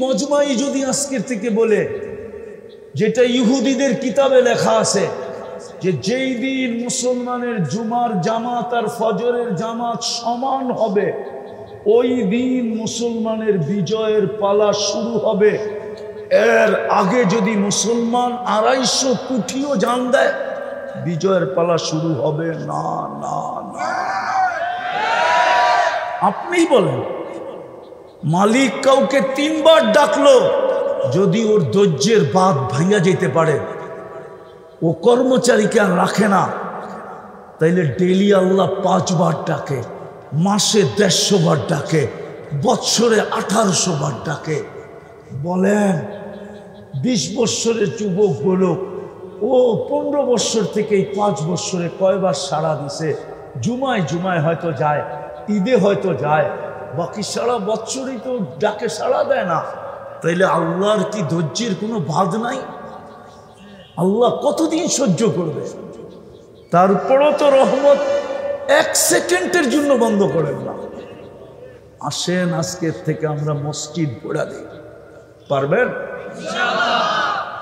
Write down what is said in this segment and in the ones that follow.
মজমাই যদি আজকের থেকে বলে, যেটা ইহুদিদের কিতাবে লেখা আছে, যে যেই দিন মুসলমানের জুমার জামাত আর ফজরের জামাত সমান হবে, ওই দিন মুসলমানের বিজয়ের পালা শুরু হবে। এর আগে যদি মুসলমান 250 কোটিও জান দেয়, বিজয়ের পালা শুরু হবে না। না না, আপনিই বলেন। মালিক কাউকে 3 বার ডাকলো, যদি ওর ধৈর্যের বাঁধ ভাঙা যেতে পারে, ও কর্মচারীকে আর রাখে না, তাইলে ডেলি আল্লাহ 5 বার ডাকে, মাসে 150 বার ডাকে, বৎসরে 1800 বার ডাকে। বলেন 20 বৎসরের যুবক বলো, ও 15 বৎসর থেকে 5 বৎসরে কয়বার সাড়া দিছে? জুমায় জুমায় হয়তো যায়, ঈদে হয়তো যায়, বাকি সারা বৎসরই তো ডাকে সাড়া দেয় না। তাইলে আল্লাহর কি ধৈর্যের কোনো বাঁধ নাই? আল্লাহ কতদিন সহ্য করবে? তারপরও তো রহমত 1 সেকেন্ডের জন্য বন্ধ করেন না। আসেন আজকের থেকে আমরা মসজিদ গড়া দিই। পারবেন?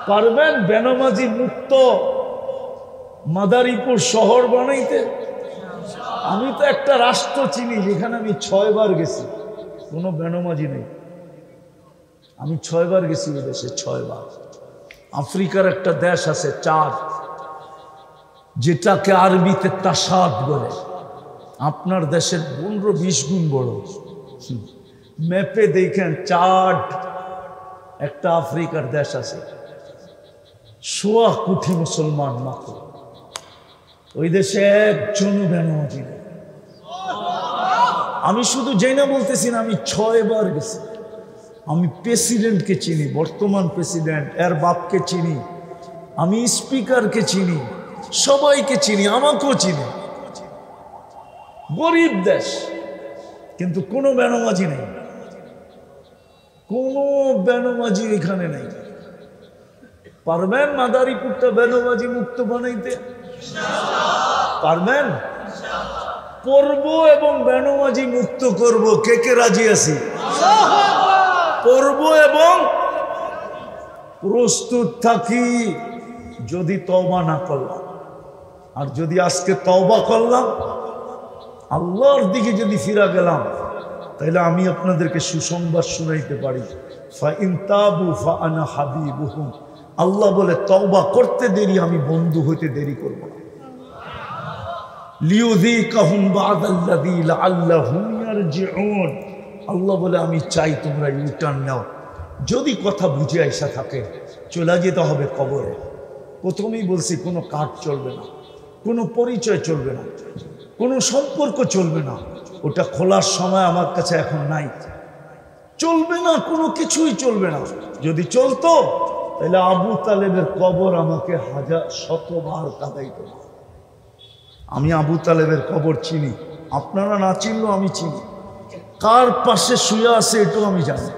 পারবেন বেনামাজি মুক্ত মাদারীপুর শহর বানাইতে? আমি তো একটা রাষ্ট্র চিনি যেখানে আমি 6 বার গেছি, কোনো বেনামাজি নেই। আমি 6 বার গেছি ওই দেশে, 6 বার। আফ্রিকার একটা দেশ আছে চাঁদ, যেটাকে আরবিতে তাসাদ বলে। আপনার দেশের 15-20 গুণ বড়। ম্যাপে দেখেন চাঁদ, একটা আফ্রিকার দেশ আছে, 100 কোটি মুসলমান মাত্র। ওই দেশে একজনও বেনামাজি নেই। আমি শুধু যেই না বলতেছি না, আমি 6 বার গেছি। আমি প্রেসিডেন্টকে চিনি, বর্তমান প্রেসিডেন্ট, এর বাপকে চিনি, আমি স্পিকারকে চিনি, সবাইকে চিনি, আমাকেও চিনি। গরিব দেশ, কিন্তু কোনো বেনামাজি নেই, কোনো বেনামাজি এখানে নেই। পারবেন মাদারীপুরটা বেনামাজি মুক্ত বানাইতে? পারবেন? পড়ব এবং বেনামাজি মুক্ত করব। কে কে রাজি আছি? পড়ব এবং প্রস্তুত থাকি। যদি তওবা না করলাম, আর যদি আজকে তওবা করলাম, আল্লাহর দিকে যদি ফিরা গেলাম, তাহলে আমি আপনাদেরকে সুসংবাদ শুনাইতে পারি, ফাইন তাবু ফাআনা হাবিবুহুম। আল্লাহ বলে তওবা করতে দেরি, আমি বন্ধু হইতে দেরি করব না। লিউযীকাহুম বা'দাল্লাযী লাআল্লাহুম ইয়ারজিউন। আল্লাহ বলে আমি চাই তোমরা ইউটার্ন নাও। যদি কথা বুঝে আইসা থাকে, চলে যেতে হবে কবরে। প্রথমেই বলছি, কোনো কাজ চলবে না, কোনো পরিচয় চলবে না, কোনো সম্পর্ক চলবে না। ওটা খোলার সময় আমার কাছে এখন নাই। চলবে না, কোনো কিছুই চলবে না। যদি চলতো, তাহলে আবু তালেবের কবর আমাকে 1000-100 কাঁদাইত না। আমি আবু তালেবের কবর চিনি, আপনারা না চিনলেও আমি চিনি। কার পাশে শুয়ে আছে এটাও আমি জানি।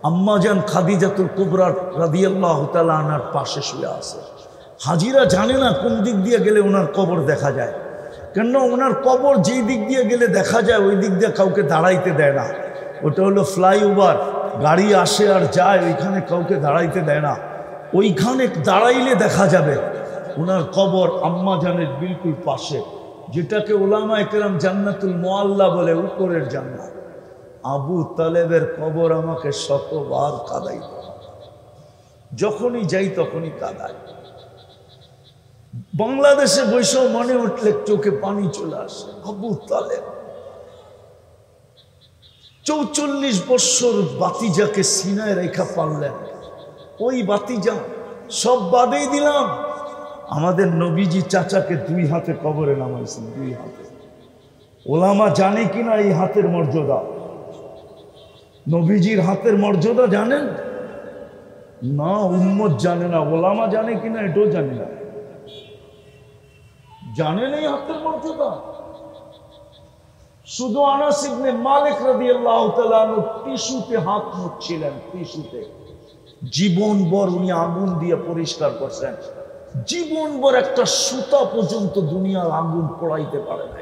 আম্মা জান খাদিজাতুল কুবরা রাদিয়াল্লাহু তাআলা আনহার পাশে শুয়ে আছে। হাজিরা জানে না কোন দিক দিয়ে গেলে ওনার কবর দেখা যায়, কেননা ওনার কবর যেই দিক দিয়ে গেলে দেখা যায়, ওই দিক দিয়ে কাউকে দাঁড়াইতে দেয় না। ওটা হলো ফ্লাইওভার, গাড়ি আসে আর যায়, ওইখানে কাউকে দাঁড়াইতে দেয় না। ওইখানে দাঁড়াইলে দেখা যাবে ওনার কবর আম্মা জানের বিলকুল পাশে, যেটাকে উলামায়ে কেরাম জান্নাতুল মুআল্লা বলে, উপরের জান্নাত। আবু তালেবের কবর আমাকে 100 কাঁদাই। যখনই যাই তখনই কাঁদাই। বাংলাদেশে বৈশাখ মনে উঠলে চোখে পানি চলে আসে। আবু তালেব 44 বৎসর বাতিজাকে সিনায় রেখা পারলেন। ওই বাতিজা সব বাদেই দিলাম, আমাদের নবীজি চাচাকে 2 হাতে কবরে নামাইছেন, 2 হাতে। ওলামা জানে কিনা এই হাতের মর্যাদা? নবীজির হাতের মর্যাদা জানেন না? উম্মত জানে না। ওলামা জানে কিনা এটাও জানি না। জানেন এই হাতের মর্যাদা? শুধু আনাস ইবনে মালিক রাদিয়াল্লাহু তাআলা আনহু টিস্যুতে হাত মুছছিলেন, টিস্যুতে। জীবনভর উনি আগুন দিয়ে পরিষ্কার করছেন। জীবনভর একটা সুতা পর্যন্ত দুনিয়ার আগুন পোড়াইতে পারে না।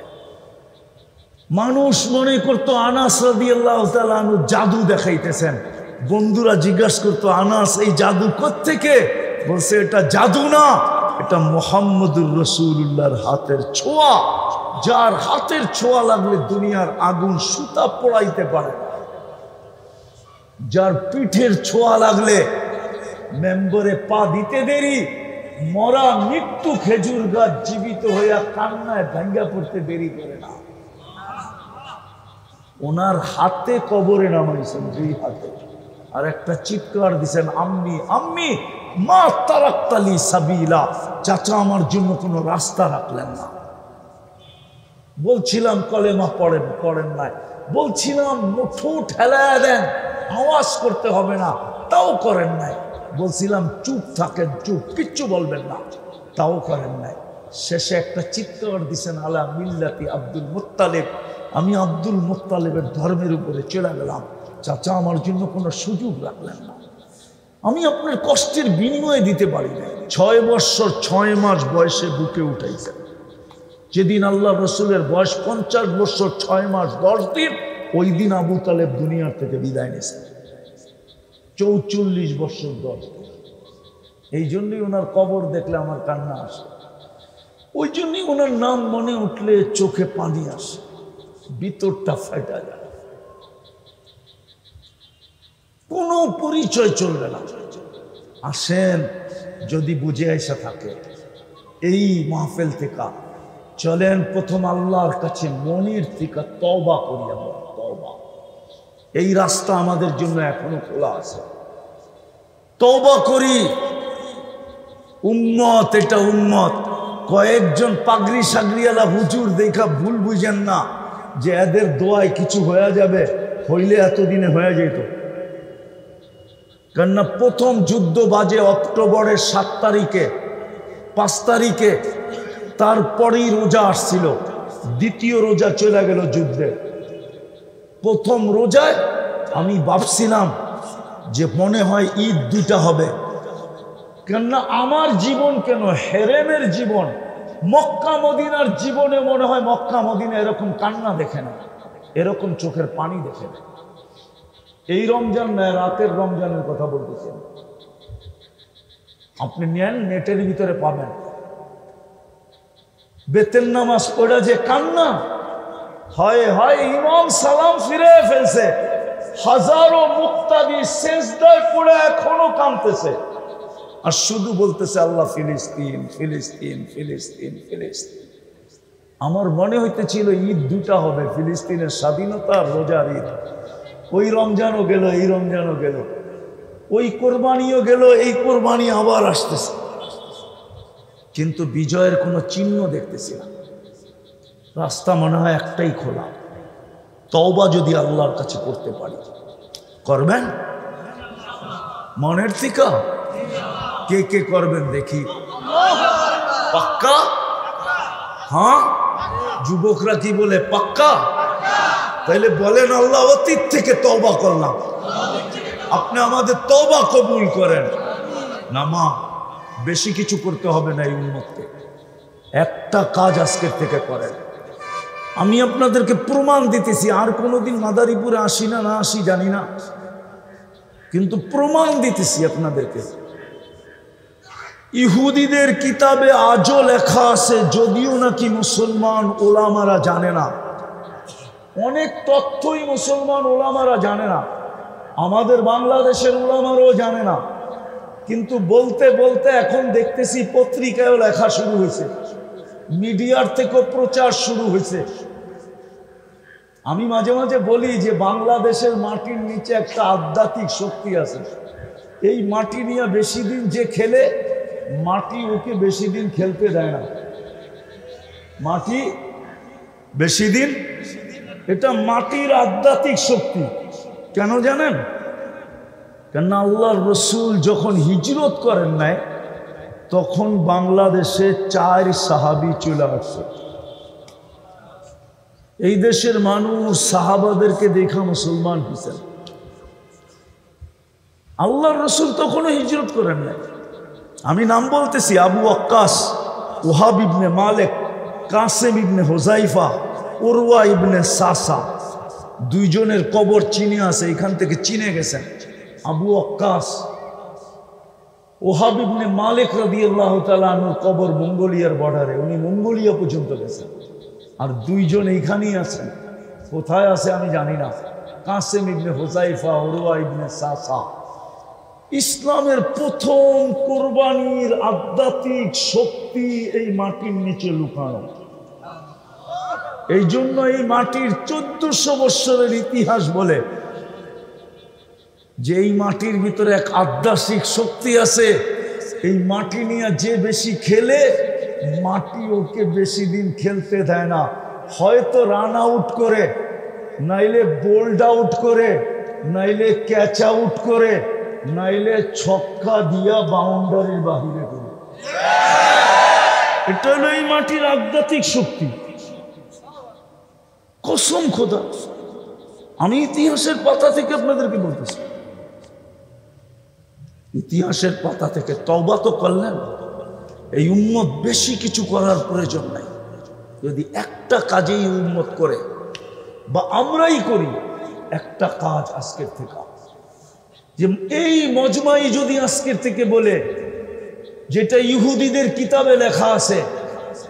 মানুষ মনে করতো আনাস রাদিয়াল্লাহু তাআলা আনহু জাদু দেখাইতেছেন। বন্ধুরা জিজ্ঞাসা করতো, আনাস এই জাদু কোত্থেকে? বলছে এটা জাদু না, এটা মুহাম্মদুর রাসূলুল্লাহর হাতের ছোঁয়া। যার হাতের ছোঁয়া লাগলে দুনিয়ার আগুন সুতা পোড়াইতে পারে না। যার পিঠের ছোঁয়া লাগলে মেম্বরে পা দিতে দেরি, মরা মৃত্যু খেজুর গাছ জীবিত হইয়া কান্নায় ভাঙ্গা পড়তে দেরি করে না। ওনার হাতে কবরে নামাইছেন, দুই হাতে। আর একটা চিৎকার দিছেন, আম্মি আম্মি মা তারাক্তালি সাবিলা, চাচা আমার জন্য কোনো রাস্তা রাখলেন না। বলছিলাম কলেমা পড়েন নাই, বলছিলাম মুঠো ঠেলায় দেন, আওয়াজ করতে হবে না, তাও করেন নাই। বলছিলাম চুপ থাকেন, চুপ, কিচ্ছু বলবেন না, তাও করেন নাই। শেষে একটা চিৎকার দিছেন, আলা মিল্লাতি আব্দুল মুত্তালিব, আমি আব্দুল মুত্তালিবের ধর্মের উপরে চলে গেলাম। চাচা আমার জন্য কোনো সুযোগ রাখলেন না। আমি আপনার কষ্টের বিনিময়ে দিতে পারি না। 6 বৎসর 6 মাস বয়সে বুকে উঠাইছেন। যেদিন আল্লাহ রসুলের বয়স 50 বৎসর 6 মাস 10 দিন, ওই দিন আবু তালেব দুনিয়ার থেকে বিদায় নিয়েছেন। 44 বৎসর 10 দিন। এই জন্যই ওনার কবর দেখলে আমার কান্না আসে। ওই জন্যই ওনার নাম মনে উঠলে চোখে পানি আসে, ভিতরটা ফাটা যায়। কোনো পরিচয় চলবে না। আসেন, যদি বুঝে আইসা থাকে এই মাহফিল থেকে, চলেন প্রথম আল্লাহর কাছে মনির থেকে তওবা করি। আমরা তওবা, এই রাস্তা আমাদের জন্য এখনো খোলা আছে। তওবা করি। উম্মত, এটা উম্মত। কয়েকজন পাগড়ি সাগরিয়ালা হুজুর দেখা ভুল বুঝেন না যে এদের দোয়ায় কিছু হয়ে যাবে। হইলে এতদিনে হয়ে যেত। কেননা প্রথম যুদ্ধ বাজে অক্টোবরের 7 তারিখে, 5 তারিখে, তারপরেই রোজা আসছিল। দ্বিতীয় রোজা চলে গেল যুদ্ধে। প্রথম রোজায় আমি ভাবছিলাম যে মনে হয় ঈদ 2টা হবে। কেননা আমার জীবন কেন, হেরেমের জীবন, মক্কা মদিনার জীবনে মনে হয় মক্কা মদিনা এরকম কান্না দেখে না, এরকম চোখের পানি দেখে না। এই রমজান না, রাতের রমজানের কথা বলতেছেন। আপনি নেন, নেটের ভিতরে পাবেন। বেতের নামাজ পড়া যে কান্না, হয় হয় ইমাম সালাম ফিরে ফেলছে, হাজারো মুক্তাদি সেজদায় পড়ে এখনো কাঁদতেছে, আর শুধু বলতেছে আল্লাহ ফিলিস্তিন ফিলিস্তিন ফিলিস্তিন ফিলিস্তিন। আমার মনে হইতেছিল ঈদ 2টা হবে, ফিলিস্তিনের স্বাধীনতা আর রোজার ঈদ। ওই রমজানও গেল, এই রমজানও গেল, ওই কোরবানিও গেল, এই কোরবানি আবার আসতেছে, কিন্তু বিজয়ের কোনো চিহ্ন দেখতেছি না। রাস্তা মনে হয় একটাই খোলা, তওবা যদি আল্লাহর কাছে করতে পারি। করবেন মনের থেকে? কে কে করবেন দেখি? পাক্কা? হ্যাঁ, যুবকরা কি বলে? পাক্কা? তাইলে বলেন, আল্লাহ অতীত থেকে তওবা করলাম, আপনি আমাদের তওবা কবুল করেন। না মা, বেশি কিছু করতে হবে না। এই উম্মতকে একটা কাজ আজকের থেকে করেন। আমি আপনাদেরকে প্রমাণ দিতেছি, আর কোনোদিন মাদারীপুরে আসি না, না আসি জানি না, কিন্তু প্রমাণ দিতেছি আপনাদেরকে। ইহুদিদের কিতাবে আজও লেখা আছে, যদিও নাকি মুসলমান ওলামারা জানে না, অনেক তথ্যই মুসলমান ওলামারা জানে না, আমাদের বাংলাদেশের ওলামারাও জানে না, কিন্তু বলতে বলতে এখন দেখতেছি পত্রিকায়ও লেখা শুরু হয়েছে, মিডিয়ার থেকেও প্রচার শুরু হয়েছে। আমি মাঝে মাঝে বলি যে বাংলাদেশের মাটির নিচে একটা আধ্যাত্মিক শক্তি আছে। এই মাটি নিয়ে বেশি দিন যে খেলে, মাটি ওকে বেশি দিন খেলতে দেয় না। মাটি বেশি দিন, এটা মাটির আধ্যাত্মিক শক্তি। কেন জানেন? কেন আল্লাহর রসুল যখন হিজরত করেন নাই, তখন বাংলাদেশে 4 সাহাবী চলে আসছে। এই দেশের মানুষ সাহাবাদেরকে দেখা মুসলমান হয়েছেন। আল্লাহর রসুল তখনও হিজরত করেন নাই। আমি নাম বলতেছি, আবু ওয়াক্কাস, ওহাব ইবনে মালিক, কাসেম ইবনে হুযাইফা, উরওয়া ইবনে সাসা, 2 জনের কবর চিনে আছে, এখান থেকে চিনে গেছেন। আবু ওয়াক্কাস ওহাব ইবনে মালিক রাদিয়াল্লাহু তাআলা আনহুর কবর মঙ্গোলিয়ার বর্ডারে, উনি মঙ্গোলিয়া পর্যন্ত গেছেন। আর দুইজন এইখানেই আছেন, কোথায় আছে আমি জানি না, কাসেম ইবনে হুযাইফা, উরওয়া ইবনে সাসা। ইসলামের প্রথম কোরবানির আধ্যাত্মিক শক্তি এই মাটির নিচে লুকানো। এই জন্য এই মাটির 1400 বৎসরের ইতিহাস বলে যে এই মাটির ভিতরে এক আধ্যাত্মিক শক্তি আছে। এই মাটি নিয়ে যে বেশি খেলে মাটি ওকে বেশি দিন খেলতে দেয় না, হয়তো রান আউট করে, নাইলে বোল্ড আউট করে, নাইলে ক্যাচ আউট করে, নাইলে ছক্কা দিয়া বাউন্ডারির বাহিরে করে। এটা হলো এই মাটির আধ্যাত্মিক শক্তি। কসম খোদা, আমি ইতিহাসের পাতা থেকে আপনাদেরকে বলতেছি, ইতিহাসের পাতা থেকে। তওবা তো করলেন, এই উম্মত বেশি কিছু করার প্রয়োজন নাই। যদি একটা কাজেই উম্মত করে বা আমরাই করি, একটা কাজ আজকের থেকে, যে এই মজমাই যদি আজকের থেকে বলে, যেটা ইহুদিদের কিতাবে লেখা আছে,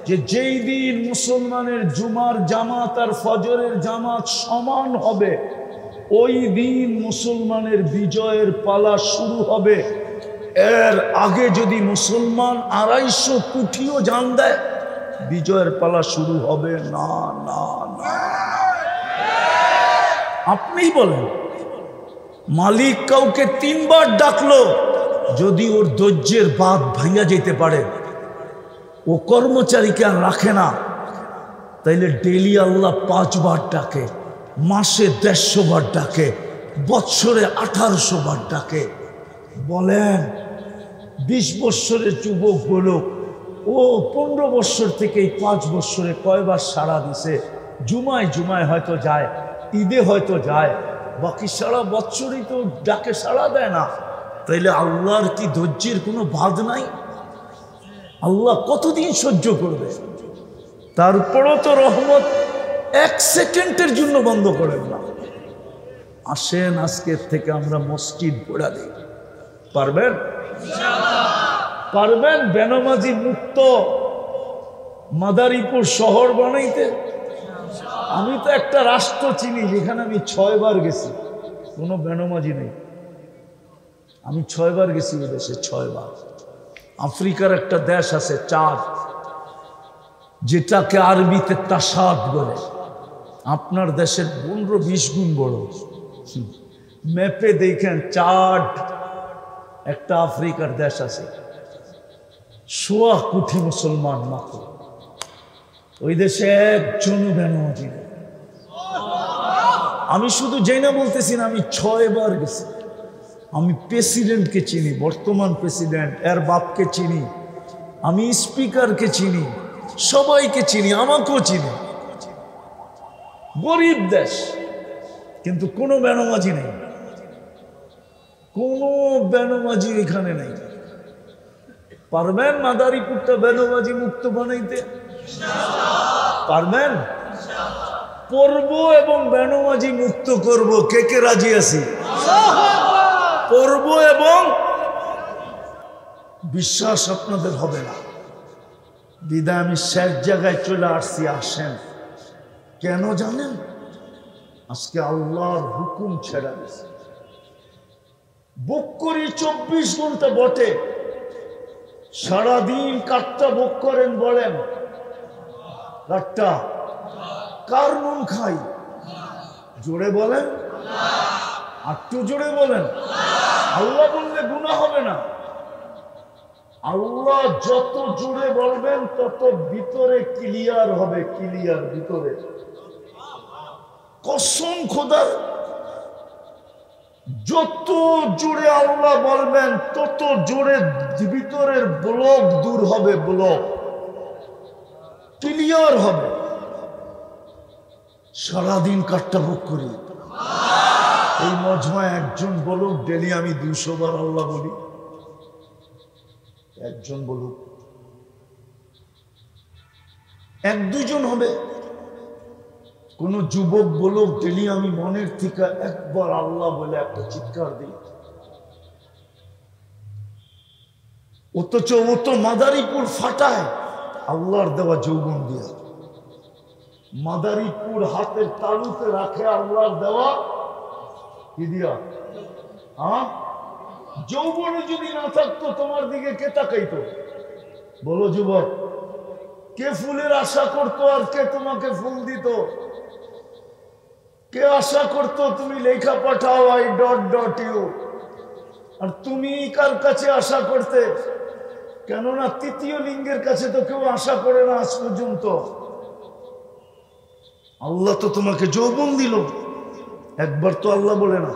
যে যেই দিন মুসলমানের জুমার জামাত আর ফজরের জামাত সমান হবে, ওই দিন মুসলমানের বিজয়ের পালা শুরু হবে। এর আগে যদি মুসলমান 250 কোটিও জান দেয়, বিজয়ের পালা শুরু হবে না। না না, আপনিই বলেন, মালিক কাউকে 3 বার ডাকলো, যদি ওর ধৈর্যের বাঁধ ভাঙা যেতে পারে, ও কর্মচারীকে আর রাখে না, তাইলে ডেলি আল্লাহ 5 বার ডাকে, মাসে 150 বার ডাকে, বৎসরে 1800 বার ডাকে। বলেন 20 বৎসরের যুবক বলো, ও 15 বৎসর থেকে 5 বৎসরে কয়বার সাড়া দিছে? জুমায় জুমায় হয়তো যায়, ঈদে হয়তো যায়, বাকি সারা বৎসরই তো ডাকে সাড়া দেয় না। তাইলে আল্লাহর কি ধৈর্যের কোনো বাঁধ নাই? আল্লাহ কতদিন সহ্য করবে? তারপরও তো রহমত 1 সেকেন্ডের জন্য বন্ধ করেন না। আসেন আজকের থেকে আমরা মসজিদ গড়া দিই। পারবেন? পারবেন বেনামাজি মুক্ত মাদারীপুর শহর বানাইতে? আমি তো একটা রাষ্ট্র চিনি যেখানে আমি 6 বার গেছি, কোনো বেনামাজি নেই। আমি 6 বার গেছি ওই দেশে, 6 বার। আফ্রিকার একটা দেশ আছে চাঁদ, যেটাকে আরবিতে তাসাদ বলে। আপনার দেশের 15-20 গুণ বড়। ম্যাপে দেখেন চাঁদ, একটা আফ্রিকার দেশ আছে, 1.25 কোটি মুসলমান মাত্র। ওই দেশে একজনও বেনামাজি নেই। আমি শুধু যেই না বলতেছি না, আমি 6 বার গেছি। আমি প্রেসিডেন্টকে চিনি, বর্তমান প্রেসিডেন্ট, এর বাপকে চিনি, আমি স্পিকারকে চিনি, সবাইকে চিনি, আমাকেও চিনি। গরিব দেশ, কিন্তু কোনো বেনামাজি নেই, কোনো বেনামাজি এখানে নেই। পারবেন মাদারীপুরটা বেনামাজি মুক্ত বানাইতে? পারবেন? পড়ব এবং বেনামাজি মুক্ত করব, কে কে রাজি আছি? পড়ব এবং বিশ্বাস আপনাদের হবে না। বিদায় আমি শেষ জায়গায় চলে আসছি। আসেন, কেন জানেন? আজকে আল্লাহর হুকুম ছেড়ে দিয়েছে। বুক করি 24 ঘন্টা বটে, সারাদিন কাটটা বুক করেন, বলেন কাটটা কার নুন খাই? জোরে বলেন, একটু জোরে বলেন। আল্লাহ বললে গুনাহ হবে না। আল্লাহ যত জোরে বলবেন তত ভিতরে ক্লিয়ার হবে, ক্লিয়ার ভিতরে। কসম খোদার, যত জোরে আল্লাহ বলবেন তত জোরে ভিতরের ব্লক দূর হবে, ব্লক ক্লিয়ার হবে। সারাদিন কাটটা বুক করি, এই মজমায় একজন বলুক ডেলি আমি 200 বার আল্লাহ বলি। একজন বলুক, 1-2 জন হবে। কোন যুবক বলুক ডেলি আমি মনের থেকে একবার আল্লাহ বলে একটা চিৎকার দিই। অথচ ও তো মাদারীপুর ফাটায় আল্লাহর দেওয়া যৌবন দিয়া। মাদারীপুর হাতের তালুতে রাখে আল্লাহর দেওয়া কি দিয়া? হ্যাঁ, যৌবনে যদি না থাকতো তোমার দিকে কে তাকাইতো? বলো যুবক, কে ফুলের আশা করতো আর কে তোমাকে ফুল দিত? কে আশা করতো তুমি লেখা পাঠাও I.ইউ, আর তুমি কার কাছে আশা করতে? কেননা তৃতীয় লিঙ্গের কাছে তো কেউ আশা করে না আজ পর্যন্ত। আল্লাহ তো তোমাকে যৌবন দিল, একবার তো আল্লাহ বলে না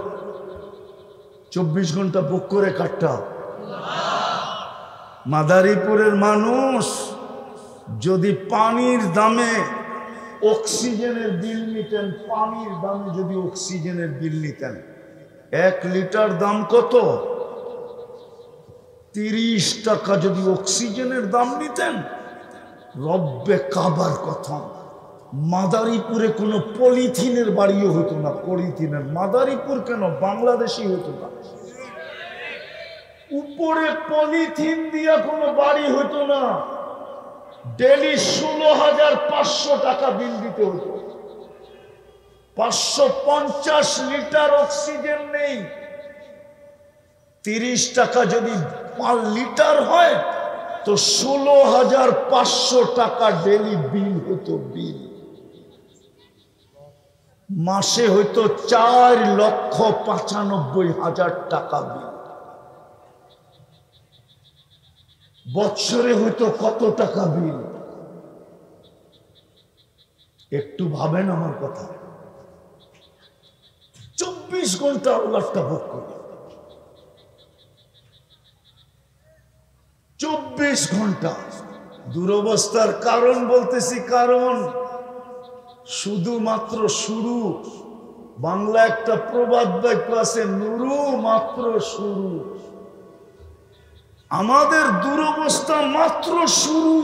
24 ঘন্টা বুক করে কাটটা। মাদারীপুরের মানুষ যদি পানির দামে অক্সিজেনের বিল নিতেন, পানির দামে যদি অক্সিজেনের বিল নিতেন, 1 লিটার দাম কত? 30 টাকা যদি অক্সিজেনের দাম নিতেন, রব্বে কাবার কথা, মাদারীপুরে কোনো পলিথিনের বাড়িও হতো না। পলিথিনের মাদারীপুর কেন, বাংলাদেশই হতো না। উপরে পলিথিন দিয়া কোনো বাড়ি হতো না। ডেলি 16,500 টাকা বিল দিতে হতো। 550 লিটার অক্সিজেন নেই, 30 টাকা যদি 5 লিটার হয় তো 16,500 টাকা ডেলি বিল হতো। বিল মাসে হইতো 4,95,000 টাকা বিল। বৎসরে হইতো কত টাকা বিল? একটু ভাবেন আমার কথা। 24 ঘন্টা আল্লাহটা ভোগ করে, 24 ঘন্টা। দুরবস্থার কারণ বলতেছি, কারণ শুধুমাত্র শুরু। বাংলা একটা প্রবাদ বাক্য আছে, নুরু মাত্র শুরু। আমাদের দুরবস্থা মাত্র শুরু,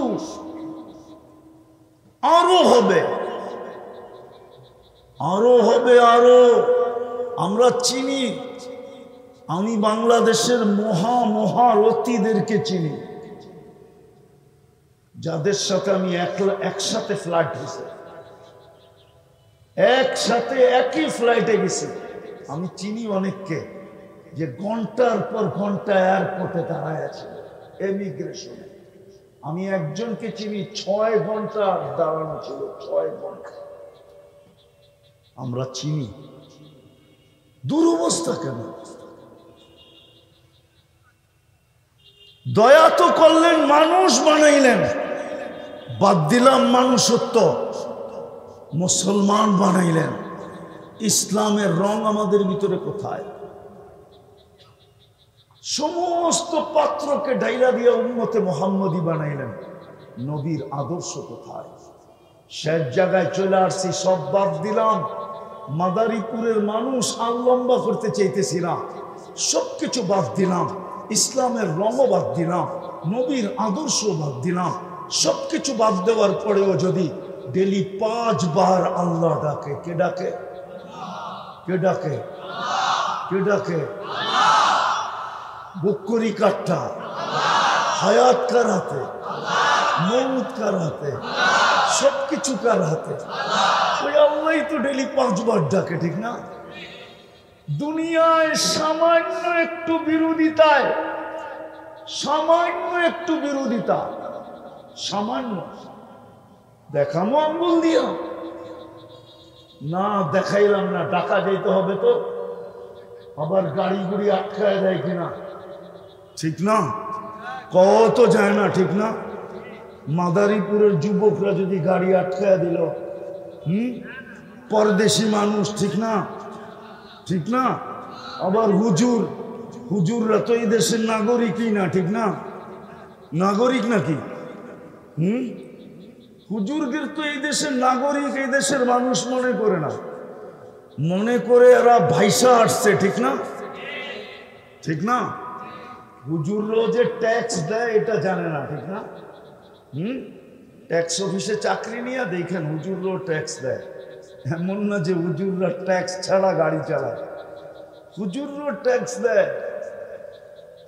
আরো হবে, আরো হবে, আরো। আমরা চিনি, আমি বাংলাদেশের মহারথীদেরকে চিনি, যাদের সাথে আমি একসাথে ফ্লাইট হয়েছে, একসাথে একই ফ্লাইটে গেছি। আমি চিনি অনেককে যে ঘন্টার পর ঘন্টা এয়ারপোর্টে দাঁড়ায় আছে এমিগ্রেশনে। আমি একজনকে চিনি 6 ঘন্টা দাঁড়ানো ছিল, 6 ঘন্টা। আমরা চিনি। দুরবস্থা কেন? দয়া তো করলেন, মানুষ বানাইলেন, বাদ দিলাম মানুষত্ব, মুসলমান বানাইলেন। ইসলামের রং আমাদের ভিতরে কোথায়? সমস্ত পাত্রকে ডাইলা দিয়ে উম্মতে মুহাম্মদী বানাইলেন, নবীর আদর্শ কোথায়? শেষ জায়গায় চলে আসছি, সব বাদ দিলাম। মাদারীপুরের মানুষ আর লম্বা করতে চাইতেছি না, সবকিছু বাদ দিলাম। ইসলামের রঙও বাদ দিলাম, নবীর আদর্শ বাদ দিলাম। সবকিছু বাদ দেওয়ার পরেও যদি ডেলি 5 বার আল্লাহ ডাকে, কে ডাকে? কে ডাকে? কে ডাকে? বুক করি কাটটা, হায়াত কার হাতে? মৌত কার হাতে? সবকিছু কার হাতে? ওই আল্লাহই তো ডেলি 5 বার ডাকে, ঠিক না? দুনিয়ায় সামান্য একটু বিরোধিতায়, সামান্য একটু বিরোধিতা, সামান্য দেখামো আঙ্গুল দিয়া? না, দেখাইলাম না। ডাকা যাইতে হবে তো, আবার গাড়ি গুড়ি আটকায় দেয় কিনা, ঠিক না? কত যায় না, ঠিক না? মাদারীপুরের যুবকরা যদি গাড়ি আটকায় দিল, পরদেশি মানুষ, ঠিক না? ঠিক না? আবার হুজুররা তো এই দেশের নাগরিকই না, ঠিক না? নাগরিক নাকি? হুজুরদের তো এই দেশের নাগরিক, এই দেশের মানুষ মনে করে না, মনে করে এরা ভাইসা আসছে, ঠিক না? ঠিক না? হুজুররাও যে ট্যাক্স দেয় এটা জানে না, ঠিক না? ট্যাক্স অফিসে চাকরি নিয়ে দেখেন, হুজুররাও ট্যাক্স দেয়। এমন না যে হুজুররা ট্যাক্স ছাড়া গাড়ি চালায়, হুজুররাও ট্যাক্স দেয়।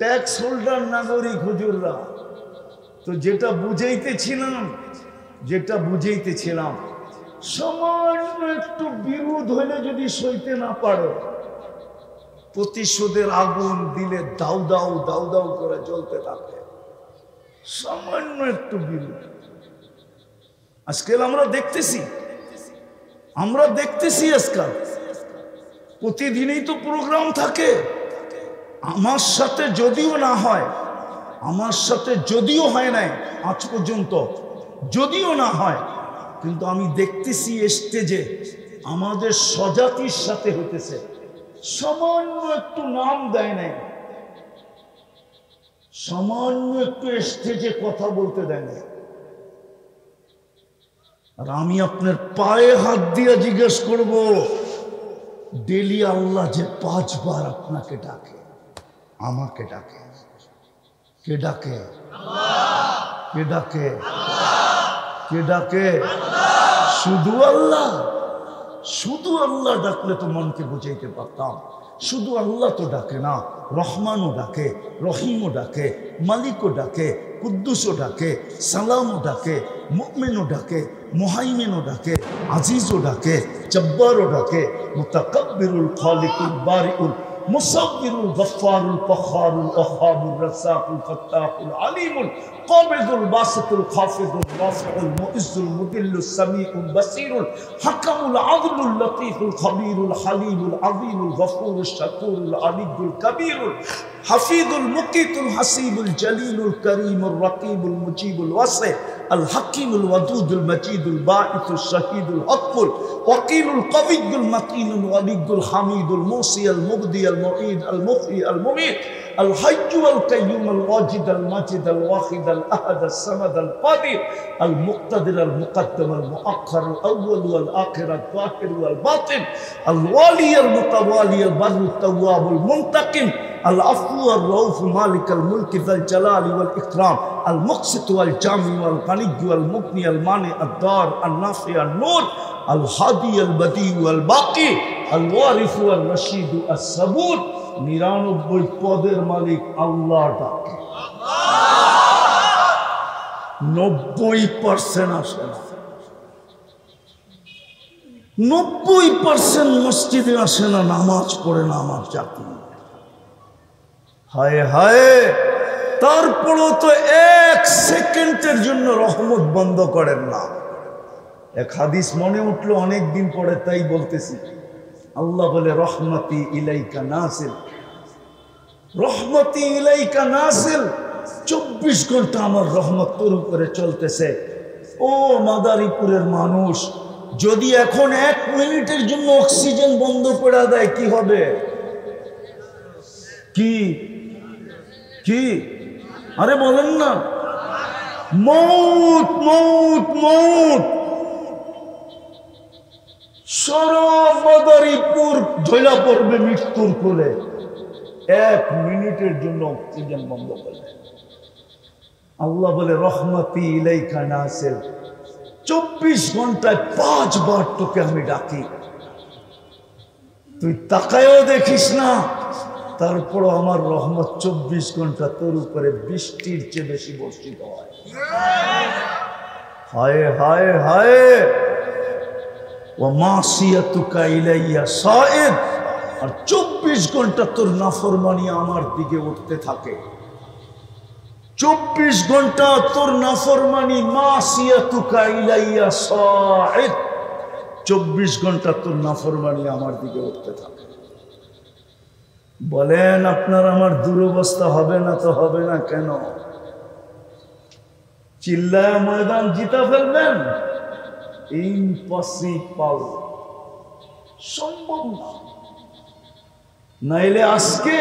ট্যাক্স হোল্ডার নাগরিক হুজুররা। তো যেটা বুঝাইতেছিলাম সামান্য একটু বিরোধ হলে যদি সইতে না পারো, প্রতিশোধের আগুন দিলে দাউ দাউ দাউ দাউ করে জ্বলতে থাকে। সামান্য একটু বিরোধ আজকাল আমরা দেখতেছি আজকাল প্রতিদিনই তো প্রোগ্রাম থাকে। আমার সাথে যদিও হয় নাই আজ পর্যন্ত, যদিও না হয়, কিন্তু আমি দেখতেছি স্টেজে আমাদের স্বজাতির সাথে হইতেছে। সামান্য একটু নাম দেয় নাই, সামান্য একটু স্টেজে কথা বলতে দেয় নাই। আর আমি আপনার পায়ে হাত দিয়ে জিজ্ঞেস করব, ডেলি আল্লাহ যে 5 বার আপনাকে ডাকে, আমাকে ডাকে, কে ডাকে? কে ডাকে? কে ডাকে? শুধু আল্লাহ। শুধু আল্লাহ ডাকলে তো মনকে বুঝাইতে পারতাম। শুধু আল্লাহ তো ডাকে না, রহমানও ডাকে, রহিমও ডাকে, মালিকও ডাকে, কুদ্দুসও ডাকে, সালামও ডাকে, মুমিনও ডাকে, মুহাইমিনও ডাকে, আজিজও ডাকে, জব্বারও ডাকে, মুতাকাব্বিরুল খালিকুল বারিউল মুসাব্বিরুল গফফারুল কখারুল ওয়াহাবুর রাসাকুল ফাত্তাহুল আলিমুল কাবিদুল বাসিতুল খাফিদুল রাফিউল মুইজ্জুল মুদিল্লুস সামিউল বাসিরুল হাকামুল আদলুল লতীফুল খবীরুল হালিমুল আযীমুল গফুরুশ শাকুরুল আলিয়ুল কবীরুল হাফিজুল মুকিতুল হাসিবুল জলিলুল করিমুর রকিবুল মুজিবুল ওয়াসি আল হাকিমুল ওয়াদুদুল মজিদুল বাঈসুশ শাহীদুল হক্কুল ওয়াকিলুল কবিয়ুল মাকিনুল ওয়ালিয়ুল হামিদুল মুসিয়াল মুবদিয়াল মুঈদ আল মুহয়ি আল মুমীত আল হাইয়্যু আল কাইয়্যুম আল ওয়াজিদ আল মাজিদ আল ওয়াহিদ আল আহাদ আল সামাদ আল কাদির আল মুক্তাদির আল মুকদ্দম আল মুআখ্খার আল আউয়াল ওয়াল আখির আল যাহির ওয়াল বাতিন আল ওয়ালি আল মুতাওয়ালি আল বাররু তাওয়াব আল মুনতাকিম আল আফু আল রাউফ মালিক আল মুলক যাল জালাল ওয়াল ইকরাম আল মুকসিত ওয়াল জামি ওয়াল গানিয়্য আল মুগনি আল মানি আদ দার আল নাফি আল নূর আল হাদি আল বদি ওয়াল বাকি আল ওয়ারিস ওয়াল রশিদ আস সাবুর। 99 পদের মালিক আল্লাহ ডাকে, 90% আসে না, 90% মসজিদে আসে না, নামাজ পড়ে না আমার জাতি। হায় হায়, তারপরও তো 1 সেকেন্ডের জন্য রহমত বন্ধ করেন না। এক হাদিস মনে উঠলো অনেক দিন পরে, তাই বলতেছি। আল্লাহ বলে, রহমতি ইলাইকা নাসিল, রহমতি ইলাইকা নাসিল। 24 ঘন্টা আমার রহমত তোর উপরে চলতেছে। ও মাদারীপুরের মানুষ, যদি এখন 1 মিনিটের জন্য অক্সিজেন বন্ধ করে দেয় কি হবে? কি কি আরে বলেন না, মৌত মৌত মৌত। সারা মাদারীপুর ঢইলা পড়বে মৃত্যুর কোলে 1 মিনিটের জন্য অক্সিজেন বন্ধ করে। আল্লাহ বলে, রহমতি ইলাইকা নাসিল। 24 ঘন্টায় 5 বার তোকে আমি ডাকি, তুই তাকায়ও দেখিস না, তারপরও আমার রহমত 24 ঘন্টা তোর উপরে বৃষ্টির চেয়ে বেশি বর্ষিত হয়। হায় হায় হায়, ওয়া মাসিয়াতুকা ইলাইয়া সাইদ। আর 24 ঘন্টা তোর নাফরমানি আমার দিকে উঠতে থাকে। 24 ঘন্টা তোর নাফরমানি, মাসিয়াতুকা ইলাইয়া সাইদ, 24 ঘন্টা তোর নাফরমানি আমার দিকে উঠতে থাকে। বলেন, আপনার আমার দুরবস্থা হবে না তো হবে না কেন? চিল্লায় ময়দান জিতা ফেলবেন? ইম্পসিবল, সম্ভব না। নাইলে আজকে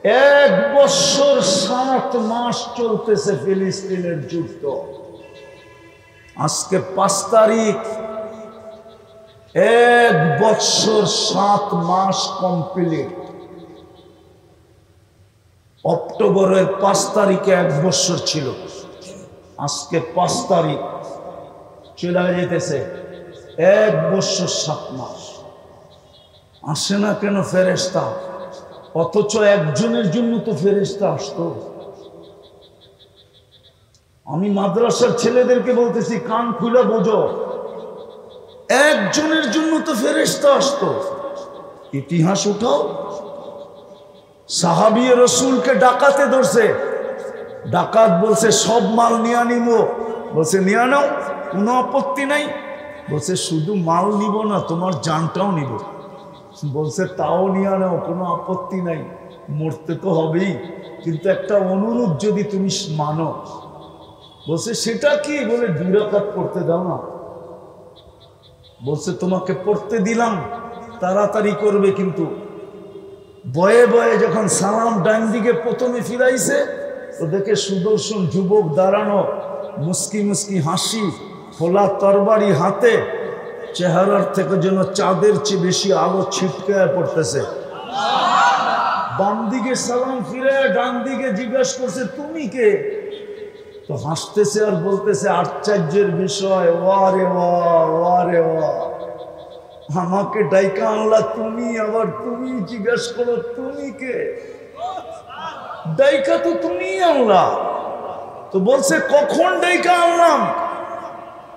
1 বছর 7 মাস চলতেছে ফিলিস্তিনের যুদ্ধ। আজকে 5 তারিখ, 1 বছর 7 মাস কমপ্লিট। অক্টোবরের 5 তারিখে 1 বছর ছিল, আজকে 5 তারিখ চলে যেতেছে 1 বছর 7 মাস। আসে না কেন ফেরেশতা? অথচ একজনের জন্য তো ফেরেশতা আসতো। আমি মাদ্রাসার ছেলেদেরকে বলতেছি, কান খুলে বোঝো, একজনের জন্য তো ফেরেশতা আসতো। ইতিহাস উঠাও, সাহাবী রাসূলকে ডাকাতে ধরছে, ডাকাত বলছে সব মাল নিয়ে নিব, বলছে নিয়ে নাও, কোনো আপত্তি নাই। বলছে শুধু মাল নিব না, তোমার জানটাও নিব। বলছে তাও নিয়ে নাও, কোনো আপত্তি নাই, মরতে তো হবেই, কিন্তু একটা অনুরোধ যদি তুমি মানো। বলছে সেটা কি? বলে 2 রাকাত পড়তে দাও না। বলছে তোমাকে পড়তে দিলাম, তাড়াতাড়ি করবে, কিন্তু বয়ে বয়ে যখন সালাম ডান দিকে প্রথমে ফিরাইছে, তো দেখে সুদর্শন যুবক দাঁড়ানো, মুস্কি মুস্কি হাসি, খোলা তরবারি হাতে, চেহারার থেকে যেন চাঁদের চেয়ে বেশি আলো ছিটকায় পড়তেছে। বাম দিকে সালাম ফিরে ডান দিকে জিজ্ঞাসা করছে তুমি কে? তো হাসতেছে আর বলতেছে আশ্চর্যের বিষয়, ওয়ারে ওয়া, ওয়ারে ওয়া, আমাকে ডাইকা আনলা তুমি, আবার তুমি জিজ্ঞাসা করো তুমি কে? ডাইকা তো তুমি আনলা। তো বলছে কখন ডাইকা আনলাম?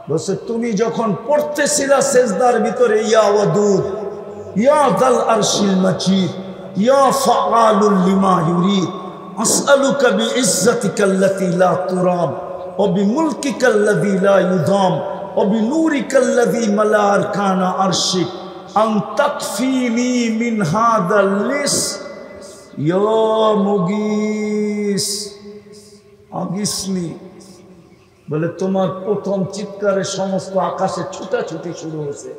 বলছে তুমি যখন পড়তেছিলা সেজদার ভিতরে, ইয়া ওয়াদুদ, ইয়া যাল আরশিল মাজিদ, ইয়া ফাআলুল লিমা ইউরিদ, আসআলুকা বিইজ্জাতিকাল্লাতী লা তুরাম ওয়া বিমুলকিকাল্লাযী লা ইউদাম ওয়া বিনূরিকাল্লাযী মালা আরকানা আরশিক আন তাকফিনি মিন হাযাল লিস ইয়া মুগিস আগিসনি। বলে তোমার প্রথম চিৎকারে সমস্ত আকাশে ছুটাছুটি শুরু হয়েছে।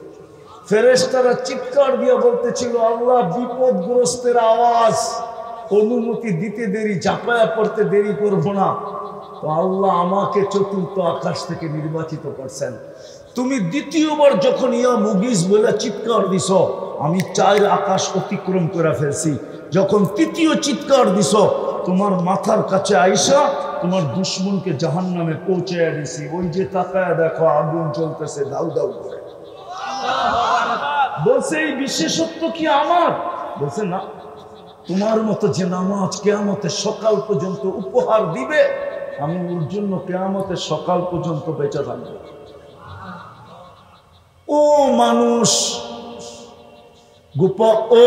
ফেরেশতারা চিৎকার দিয়ে বলতেছিল আল্লাহ বিপদগ্রস্তের আওয়াজ, অনুমতি দিতে দেরি, ঝাঁপায়া পড়তে দেরি করব না। তো আল্লাহ আমাকে চতুর্থ আকাশ থেকে নির্বাচিত করছেন। তুমি দ্বিতীয়বার যখন ইয়া মুগিস বলে চিৎকার দিছ, আমি 4 আকাশ অতিক্রম করে ফেলছি। যখন তৃতীয় চিৎকার দিছ, তোমার মাথার কাছে আইসা তোমার দুশ্মনকে জাহান্নামে পৌঁছাইয়া দিছি। ওই যে তাকায় দেখো আগুন চলতেছে দাউ দাউ করে। বলছে এই বিশেষত্ব কি আমার? বলছে না, তোমার মতো যে নামাজ কিয়ামতের সকাল পর্যন্ত উপহার দিবে, আমি ওর জন্য কিয়ামতের সকাল পর্যন্ত বেঁচে থাকবো। ও মানুষ, গোপা ও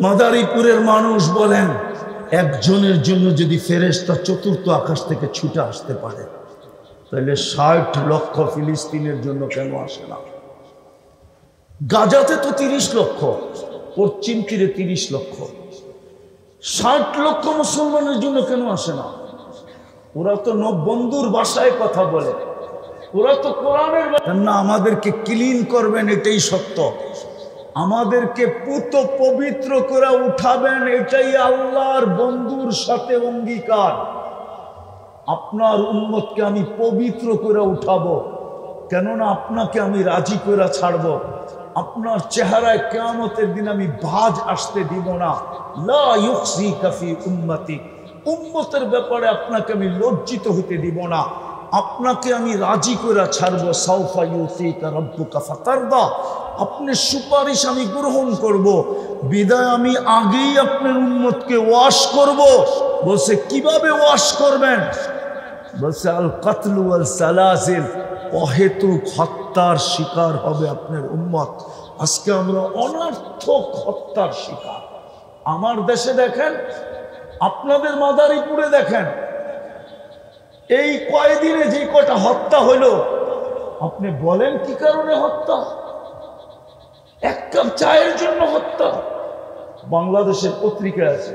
মাদারীপুরের মানুষ বলেন, একজনের জন্য যদি ফেরেশতা চতুর্থ আকাশ থেকে ছুটে আসতে পারে, তাহলে 60 লক্ষ ফিলিস্তিনের জন্য কেন আসে না? গাজাতে তো 30 লক্ষ, পশ্চিম তীরে 30 লক্ষ, 60 লক্ষ মুসলমানের জন্য কেন আসে না? ওরা তো বন্ধুর ভাষায় কথা বলে, ওরা তো কোরআনের না, আমাদেরকে ক্লিন করবেন এটাই সত্য, আমাদেরকে পুত পবিত্র করে উঠাবেন এটাই আল্লাহর বন্ধুর সাথে অঙ্গীকার। আপনার উম্মতকে আমি পবিত্র করে উঠাবো, কেননা আপনাকে আমি রাজি করে ছাড়বো। আপনার চেহারায় কিয়ামতের দিন আমি ভাঁজ আসতে দিব না। লা ইউখজিকা ফি উম্মতি, উম্মতের ব্যাপারে আপনাকে আমি লজ্জিত হতে দিব না, আপনাকে আমি রাজি করে ছাড়বো। সাউফা ইউতিকা রাব্বুকা ফাতারদা, আপনার সুপারিশ আমি গ্রহণ করব। বিদায় আমি আগেই আপনার উম্মতকে ওয়াশ করব। বলছে কিভাবে ওয়াশ করবেন? বলছে আল কাতলু ওয়াল সালাসিল, অহেতুক হত্যার শিকার হবে আপনার উম্মত। আজকে আমরা অনর্থক হত্যার শিকার। আমার দেশে দেখেন, আপনাদের মাদারীপুরে দেখেন, এই কয়দিনে যে কটা হত্যা হইল, আপনি বলেন কি কারণে হত্যা? 1 কাপ চায়ের জন্য হত্যা। বাংলাদেশের পত্রিকা আছে,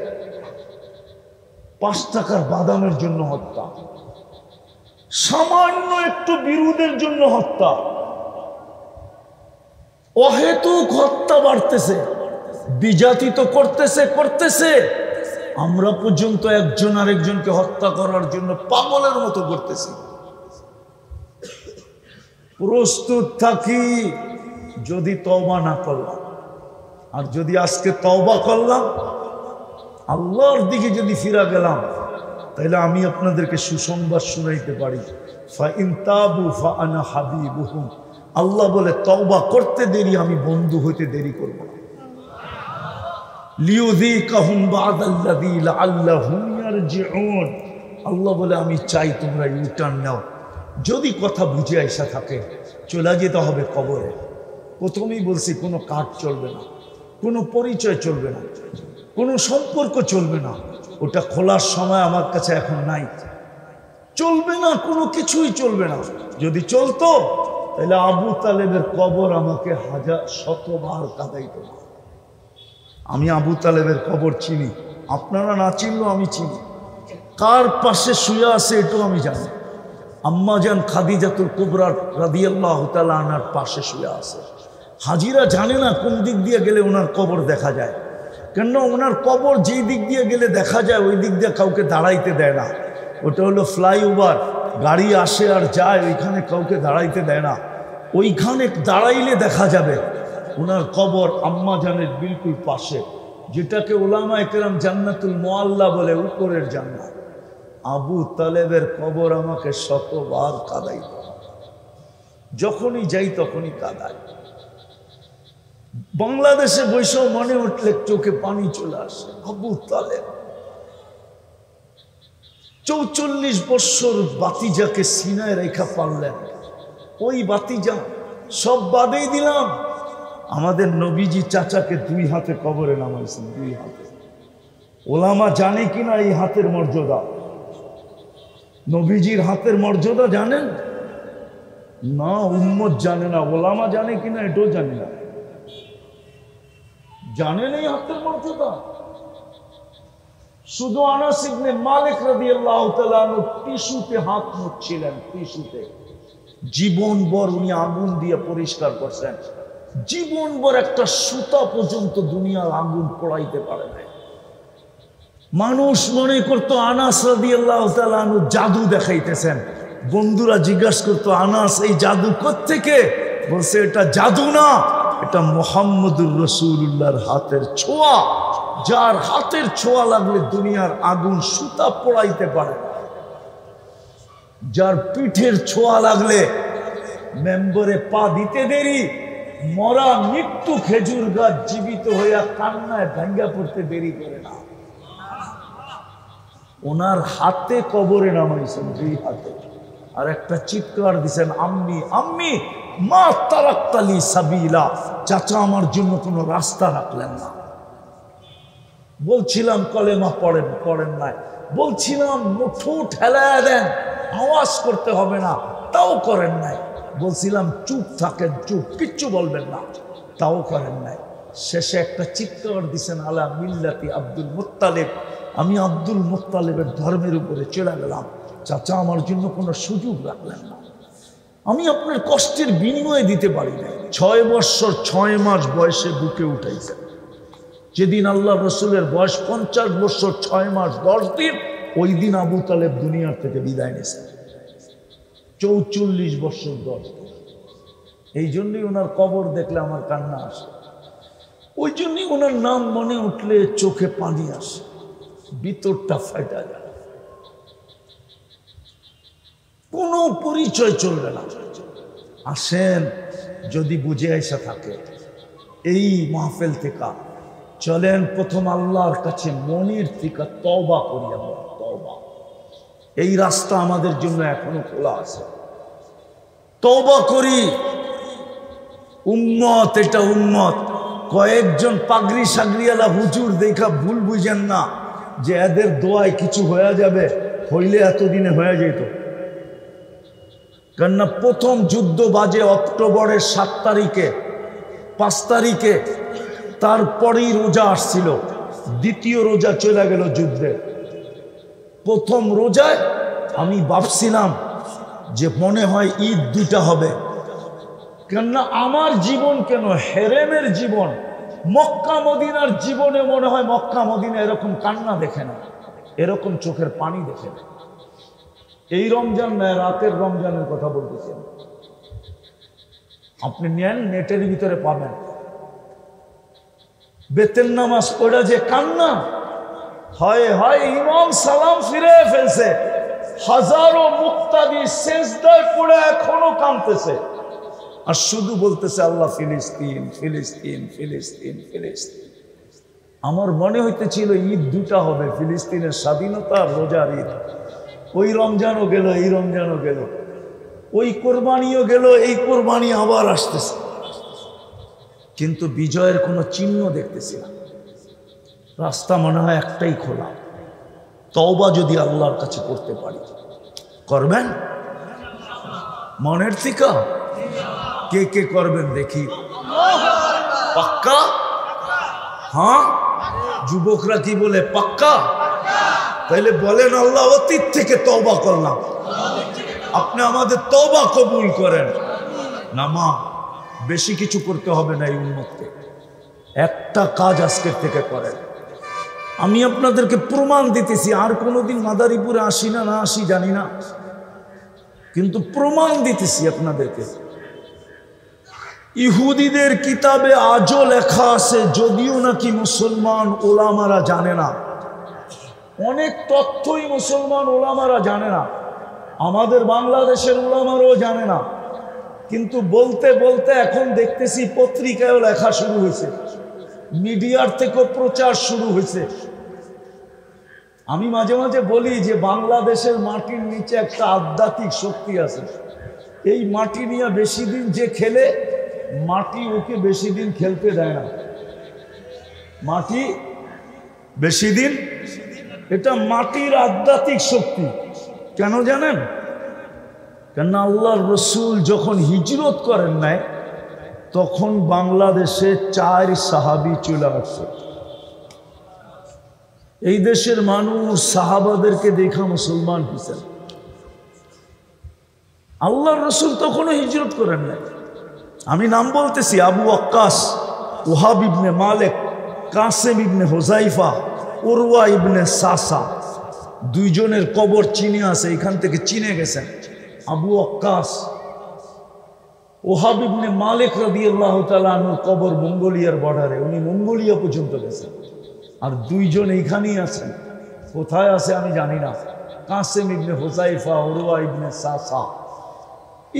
5 টাকার বাদামের জন্য হত্যা, সামান্য একটু বিরোধের জন্য হত্যা। অহেতুক হত্যা বাড়তেছে, বিজাতিত করতেছে। আমরা পর্যন্ত একজন আরেকজনকে হত্যা করার জন্য পাগলের মতো করতেছি। প্রস্তুত থাকি, যদি তওবা না করলাম, আর যদি আজকে তওবা করলাম, আল্লাহর দিকে যদি ফিরা গেলাম, তাহলে আমি আপনাদেরকে সুসংবাদ শুনাইতে পারি, ফাইন তাবু ফাআনা হাবিবুহুম। আল্লাহ বলে তওবা করতে দেরি, আমি বন্ধু হইতে দেরি করব না। লিউযীকাহুম বা'দাল্লাযী লাআল্লাহুম ইয়ারজিউন। আল্লাহ বলে আমি চাই তোমরা ইউটার্ন নাও। যদি কথা বুঝে আইসা থাকে চলে যেতে হবে কবরে। প্রথমেই বলছি কোনো কার্ড চলবে না, কোনো পরিচয় চলবে না, কোনো সম্পর্ক চলবে না। ওটা খোলার সময় আমার কাছে এখন নাই। চলবে না, কোনো কিছুই চলবে না। যদি চলতো তাহলে আবু তালেবের কবর আমাকে শতবার কাঁদাইতো না। আমি আবু তালেবের কবর চিনি, আপনারা না চিনলেও আমি চিনি। কার পাশে শুয়ে আছে এটাও আমি জানি। আম্মা জান খাদিজাতুল কুবরা রাদিয়াল্লাহু তাআলা আনহার পাশে শুয়ে আছে। হাজিরা জানে না কোন দিক দিয়ে গেলে ওনার কবর দেখা যায়, কেন ওনার কবর যেই দিক দিয়ে গেলে দেখা যায় ওই দিক দিয়ে কাউকে দাঁড়াইতে দেয় না। ওটা হলো ফ্লাইওভার, গাড়ি আসে আর যায়, ওইখানে কাউকে দাঁড়াইতে দেয় না। ওইখানে দাঁড়াইলে দেখা যাবে ওনার কবর আম্মা জানের বিলকুল পাশে, যেটাকে উলামায়ে কেরাম জান্নাতুল মুআল্লা বলে, উপরের জান্নাত। আবু তালেবের কবর আমাকে শতবার কাঁদাই, যখনই যাই তখনই কাঁদাই। বাংলাদেশে বৈশাখ মনে উঠলে চোখে পানি চলে আসে। আবু তালেব ৪৪ বৎসর বাতিজাকে সিনায় রেখা পারলেন। ওই বাতিজা সব বাদেই দিলাম, আমাদের নবীজি চাচাকে 2 হাতে কবরে নামাইছেন, 2 হাতে। ওলামা জানে কিনা এই হাতের মর্যাদা? নবীজির হাতের মর্যাদা জানেন না? উম্মত জানে না। ওলামা জানে কিনা এটাও জানে না। জানেন এই হাতের মর্যাদা? শুধু আনাস ইবনে মালিক রাদিয়াল্লাহু তাআলা আনহু টিস্যুতে হাত মুছছিলেন, টিস্যুতে। জীবনভর উনি আগুন দিয়ে পরিষ্কার করছেন। জীবনভর একটা সুতা পর্যন্ত দুনিয়ার আগুন পোড়াইতে পারে না। মানুষ মনে করতো আনাস রাদিয়াল্লাহু তাআলা আনহু জাদু দেখাইতেছেন। বন্ধুরা জিজ্ঞাসা করতো, আনাস এই জাদু কোত্থেকে? বলছে এটা জাদু না, এটা মুহাম্মদুর রাসূলুল্লাহর হাতের ছোঁয়া। যার হাতের ছোঁয়া লাগলে দুনিয়ার আগুন সুতা পোড়াইতে পারে না। যার পিঠের ছোঁয়া লাগলে মেম্বরে পা দিতে দেরি, মরা মৃত্যু খেজুর গাছ জীবিত হইয়া কান্নায় ভাঙ্গা পড়তে দেরি করে না। ওনার হাতে কবরে নামাইছেন, 2 হাতে। আর একটা চিৎকার দিছেন, আম্মি আম্মি মা তারাক্তালি সাবিলা। চাচা আমার জন্য কোনো রাস্তা রাখলেন না। বলছিলাম কলেমা পড়েন নাই, বলছিলাম মুঠো ঠেলায় দেন, আওয়াজ করতে হবে না, তাও করেন নাই। বলছিলাম চুপ থাকেন, চুপ, কিচ্ছু বলবেন না, তাও করেন নাই। শেষে একটা চিৎকার দিছেন, আলা মিল্লাতি আব্দুল মুত্তালিব। আমি আব্দুল মুত্তালিবের ধর্মের উপরে চলে গেলাম। চাচা আমার জন্য কোনো সুযোগ রাখলেন না। আমি আপনার কষ্টের বিনিময়ে দিতে পারি না। 6 বৎসর 6 মাস বয়সে বুকে উঠাইছেন। যেদিন আল্লাহ রসুলের বয়স 50 বৎসর 6 মাস 10 দিন, ওই দিন আবু তালেব দুনিয়ার থেকে বিদায় নিয়েছেন। 44 বৎসর 10 দিন। এই জন্যই ওনার কবর দেখলে আমার কান্না আসে। ওই জন্যই ওনার নাম মনে উঠলে চোখে পানি আসে, ভিতরটা ফাটা যায়। কোনো পরিচয় চলবে না। আসেন, যদি বুঝে আসা থাকে এই মাহফিল থেকে, চলেন প্রথম আল্লাহর কাছে মনের থেকে তওবা করি। আমরা তওবা, এই রাস্তা আমাদের জন্য এখনো খোলা আছে। তওবা করি। উম্মত, এটা উম্মত। কয়েকজন পাগড়ি সাগরিয়ালা হুজুর দেখা ভুল বুঝেন না যে এদের দোয়ায় কিছু হয়ে যাবে। হইলে এতদিনে হয়ে যেত। কেননা প্রথম যুদ্ধ বাজে অক্টোবরের 7 তারিখে, 5 তারিখে। তারপরেই রোজা আসছিল, দ্বিতীয় রোজা চলে গেল যুদ্ধে। প্রথম রোজায় আমি ভাবছিলাম যে মনে হয় ঈদ 2টা হবে। কেননা আমার জীবন কেন, হেরেমের জীবন, মক্কা মদিনার জীবনে মনে হয় মক্কা মদিনা এরকম কান্না দেখে না, এরকম চোখের পানি দেখে না। এই রমজান না, রাতের রমজানের কথা বলতেছেন। আপনি নেন, নেটের ভিতরে পাবেন। বেতের নামাজ পড়া যে কান্না, হয় হয় ইমাম সালাম ফিরে ফেলছে, হাজারো মুক্তাদি সেজদায় পড়ে এখনো কাঁদতেছে, আর শুধু বলতেছে আল্লাহ ফিলিস্তিন ফিলিস্তিন ফিলিস্তিন ফিলিস্তিন। আমার মনে হইতেছিল ঈদ দুটা হবে, ফিলিস্তিনের স্বাধীনতা আর রোজার ঈদ। ওই রমজানও গেল, এই রমজানও গেল, ওই কোরবানিও গেল, এই কোরবানি আবার আসতেছে, কিন্তু বিজয়ের কোনো চিহ্ন দেখতেছি না। রাস্তা মনে হয় একটাই খোলা, তওবা যদি আল্লাহর কাছে করতে পারি। করবেন মনের থেকে? কে কে করবেন দেখি? পাক্কা? হ্যাঁ, যুবকরা কি বলে? পাক্কা? তাইলে বলেন, আল্লাহ অতীত থেকে তওবা করলাম, আপনি আমাদের তওবা কবুল করেন। না মা, বেশি কিছু করতে হবে না। এই উম্মতকে একটা কাজ আজকের থেকে করেন। আমি আপনাদেরকে প্রমাণ দিতেছি, আর কোনোদিন মাদারীপুরে আসি না, না আসি জানি না, কিন্তু প্রমাণ দিতেছি আপনাদেরকে। ইহুদিদের কিতাবে আজও লেখা আছে, যদিও নাকি মুসলমান ওলামারা জানে না, অনেক তথ্যই মুসলমান ওলামারা জানে না, আমাদের বাংলাদেশের ওলামারাও জানে না, কিন্তু বলতে বলতে এখন দেখতেছি পত্রিকায়ও লেখা শুরু হয়েছে, মিডিয়ার থেকেও প্রচার শুরু হয়েছে। আমি মাঝে মাঝে বলি যে বাংলাদেশের মাটির নিচে একটা আধ্যাত্মিক শক্তি আছে। এই মাটি নিয়ে বেশি দিন যে খেলে, মাটি ওকে বেশি দিন খেলতে দেয় না। মাটি বেশি দিন, এটা মাটির আধ্যাত্মিক শক্তি। কেন জানেন? কেন আল্লাহর রসুল যখন হিজরত করেন নাই, তখন বাংলাদেশে 4 সাহাবী চলে আসছে। এই দেশের মানুষ সাহাবাদেরকে দেখা মুসলমান হয়েছেন। আল্লাহর রসুল তখনও হিজরত করেন নাই। আমি নাম বলতেছি, আবু ওয়াক্কাস, ওহাব ইবনে মালিক, কাসেম ইবনে হুযাইফা, উরওয়া ইবনে সাসা, দুইজনের কবর চিনে আছে, এখান থেকে চিনে গেছেন। আবু ওয়াক্কাস, ওহাব ইবনে মালিক রাদিয়াল্লাহু তাআলা আনহুর কবর মঙ্গোলিয়ার বর্ডারে, উনি মঙ্গোলিয়া পর্যন্ত গেছেন। আর দুইজন এইখানেই আছেন, কোথায় আছে আমি জানি না। কাসেম ইবনে হুযাইফা, উরওয়া ইবনে সাসা।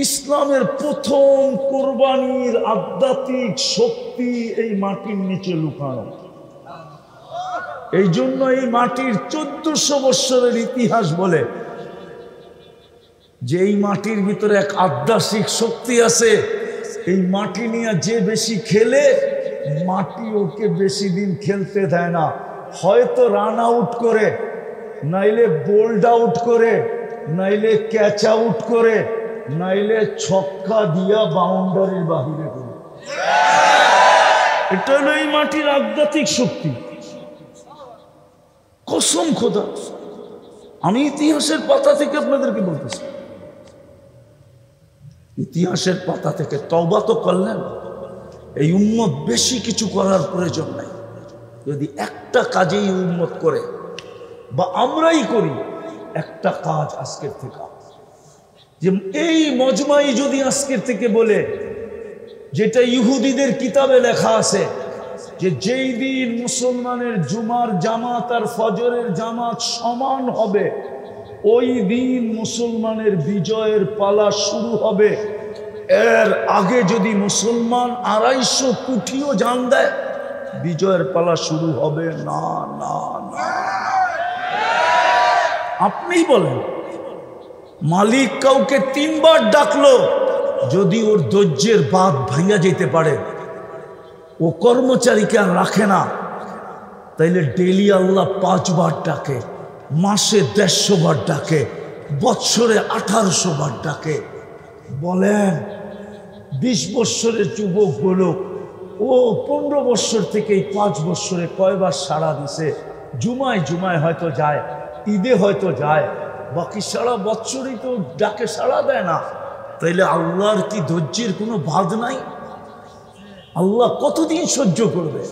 ইসলামের প্রথম কোরবানির আধ্যাত্মিক শক্তি এই মাটির নিচে লুকানো। এই জন্য এই মাটির 1400 বৎসরের ইতিহাস বলে যে এই মাটির ভিতরে এক আধ্যাত্মিক শক্তি আছে। এই মাটি নিয়ে যে বেশি খেলে, মাটি ওকে বেশি দিন খেলতে দেয় না। হয়তো রান আউট করে, নাইলে বোল্ড আউট করে, নাইলে ক্যাচ আউট করে, নাইলে ছক্কা দিয়া বাউন্ডারির বাহিরে করে। এটা হলো এই মাটির আধ্যাত্মিক শক্তি। কসম খোদা, আমি ইতিহাসের পাতা থেকে আপনাদেরকে বলতেছি, ইতিহাসের পাতা থেকে। তওবা তো করলেন, এই উম্মত বেশি কিছু করার প্রয়োজন নাই। যদি একটা কাজেই উম্মত করে, বা আমরাই করি একটা কাজ আজকের থেকে, যে এই মজমাই যদি আজকের থেকে বলে, যেটা ইহুদিদের কিতাবে লেখা আছে, যে যেই দিন মুসলমানের জুমার জামাত আর ফজরের জামাত সমান হবে, ওই দিন মুসলমানের বিজয়ের পালা শুরু হবে। এর আগে যদি মুসলমান 250 কোটিও জান দেয়, বিজয়ের পালা শুরু হবে না। না না, আপনিই বলেন। মালিক কাউকে 3 বার ডাকলো, যদি ওর ধৈর্যের বাঁধ ভাঙা যেতে পারে, ও কর্মচারীকে আর রাখে না, তাইলে ডেলি আল্লাহ 5 বার ডাকে, মাসে 150 বার ডাকে, বৎসরে 1800 বার ডাকে। বলেন 20 বৎসরের যুবক বলো, ও 15 বৎসর থেকে 5 বৎসরে কয়বার সাড়া দিছে? জুমায় জুমায় হয়তো যায়, ঈদে হয়তো যায়, বাকি সারা বৎসরই তো ডাকে সাড়া দেয় না। তাইলে আল্লাহর কি ধৈর্যের কোনো বাঁধ নাই? আল্লাহ কতদিন সহ্য করবে?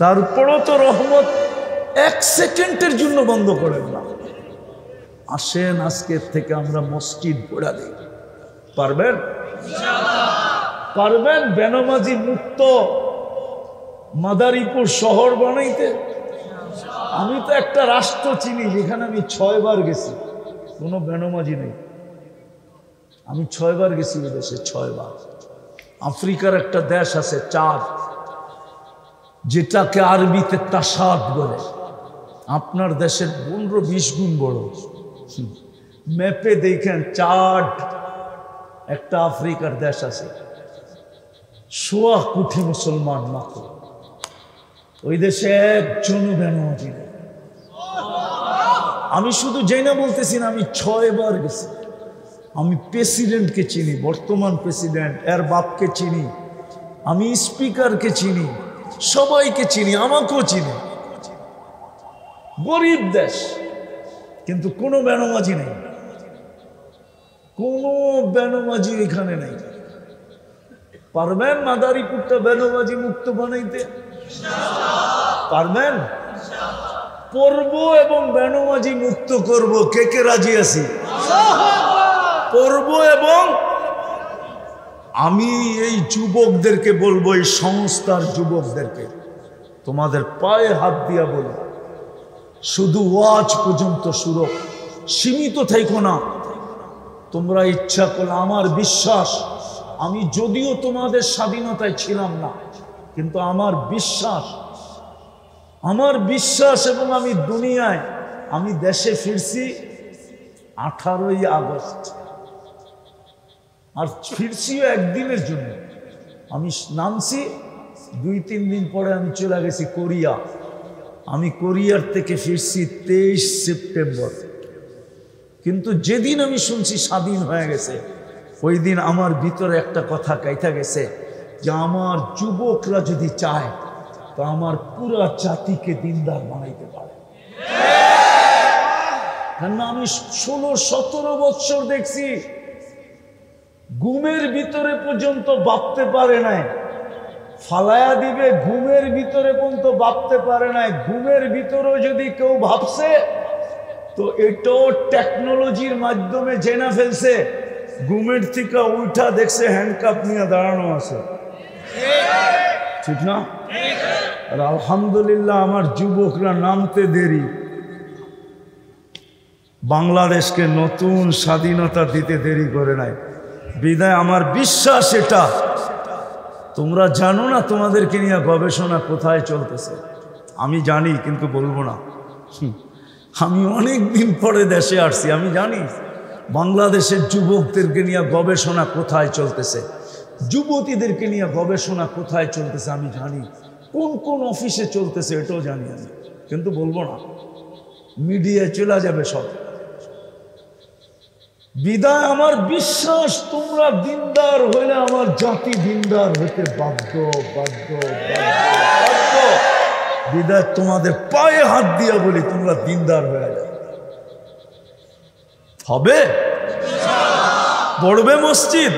তারপরও তো রহমত 1 সেকেন্ডের জন্য বন্ধ করেন না। আসেন আজকের থেকে আমরা মসজিদ পড়া দিই। পারবেন? পারবেন বেনামাজি মুক্ত মাদারীপুর শহর বানাইতে? আমি তো একটা রাষ্ট্র চিনি যেখানে আমি 6 বার গেছি, কোনো বেনামাজি নেই। আমি 6 বার গেছি ওই দেশে, 6 বার। আফ্রিকার একটা দেশ আছে চাদ, যেটাকে আরবিতে তাসাদ বলে, আপনার দেশের 15-20 গুণ বড়। ম্যাপে দেখেন চার্ট, একটা আফ্রিকার দেশ আছে, 100 কোটি মুসলমান মাত্র, ওই দেশে একজনও বেনামাজি নেই। আমি শুধু যাই না বলতেছি না, আমি 6 বার গেছি। আমি প্রেসিডেন্টকে চিনি, বর্তমান প্রেসিডেন্ট, এর বাপকে চিনি, আমি স্পিকারকে চিনি, সবাইকে চিনি, আমাকেও চিনি। গরিব দেশ, কিন্তু কোনো বেনামাজি নেই, কোনো বেনামাজি এখানে নেই। পারবেন মাদারীপুরটা বেনামাজি মুক্ত বানাইতে? পারবেন? পড়ব এবং বেনামাজি মুক্ত করব, কে কে রাজি আছি? পড়ব। এবং আমি এই যুবকদেরকে বলবো, এই সংস্থার যুবকদেরকে, তোমাদের পায়ে হাত দিয়া বলো, শুধু ওয়াজ পর্যন্ত শুরু, সীমিত থাইকো না। তোমরা ইচ্ছা করলে, আমার বিশ্বাস, আমি যদিও তোমাদের স্বাধীনতায় ছিলাম না, কিন্তু আমার বিশ্বাস এবং আমি দুনিয়ায়, আমি দেশে ফিরছি 18ই আগস্ট, আর ফিরছিও একদিনের জন্য। আমি নামছি, 2-3 দিন পরে আমি চলে গেছি কোরিয়া। আমি কোরিয়ার থেকে ফিরছি 23 সেপ্টেম্বর। কিন্তু যেদিন আমি শুনছি স্বাধীন হয়ে গেছে, ওই দিন আমার ভিতরে একটা কথা কাইথা গেছে যে আমার যুবকরা যদি চায় তো আমার পুরা জাতিকে দিনদার বানাইতে পারে। কেন আমি 16-17 বৎসর দেখছি, ঘুমের ভিতরে পর্যন্ত ভাবতে পারে নাই, ফালায়া দিবে, ঘুমের ভিতরে পর্যন্ত ভাবতে পারে নাই। ঘুমের ভিতরেও যদি কেউ ভাবছে তো এটাও টেকনোলজির মাধ্যমে জেনে ফেলছে। ঘুমের থেকে উঠা দেখছে হ্যান্ডকাপ নিয়ে দাঁড়ানো আছে, ঠিক না? আর আলহামদুলিল্লাহ আমার যুবকরা নামতে দেরি, বাংলাদেশকে নতুন স্বাধীনতা দিতে দেরি করে নাই। বিদায় আমার বিশ্বাস এটা, তোমরা জানো না তোমাদেরকে নিয়ে গবেষণা কোথায় চলতেছে। আমি জানি, কিন্তু বলবো না। আমি অনেক দিন পরে দেশে আসছি, আমি জানি বাংলাদেশের যুবকদেরকে নিয়ে গবেষণা কোথায় চলতেছে, যুবতীদেরকে নিয়ে গবেষণা কোথায় চলতেছে আমি জানি, কোন কোন অফিসে চলতেছে এটাও জানি আমি, কিন্তু বলবো না, মিডিয়ায় চলে যাবে সব। বিদায় আমার বিশ্বাস, তোমরা দিনদার হইলে আমার জাতি দিনদার হতে বাধ্য। বিদায় তোমাদের পায়ে হাত দিয়া বলি, তোমরা দিনদার হয়ে যাবে। হবে? পড়বে মসজিদ?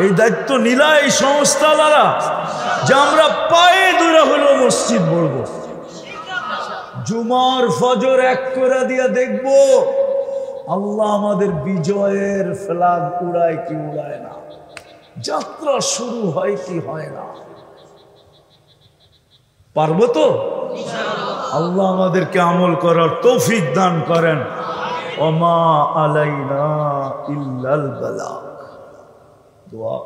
এই দায়িত্ব নিলা এই সংস্থাওয়ালারা যে আমরা পায়ে ধরে হলেও মসজিদ পড়বো। জুমার ফজর এক করে দিয়া দেখবো আল্লাহ আমাদের বিজয়ের ফ্ল্যাগ উড়ায় কি উড়ায় না, যাত্রা শুরু হয় কি হয় না। পারবো তো? আল্লাহ আমাদেরকে আমল করার তৌফিক দান করেন। ওমা আলাইনা ইল্লাল বালাগ। দোয়া।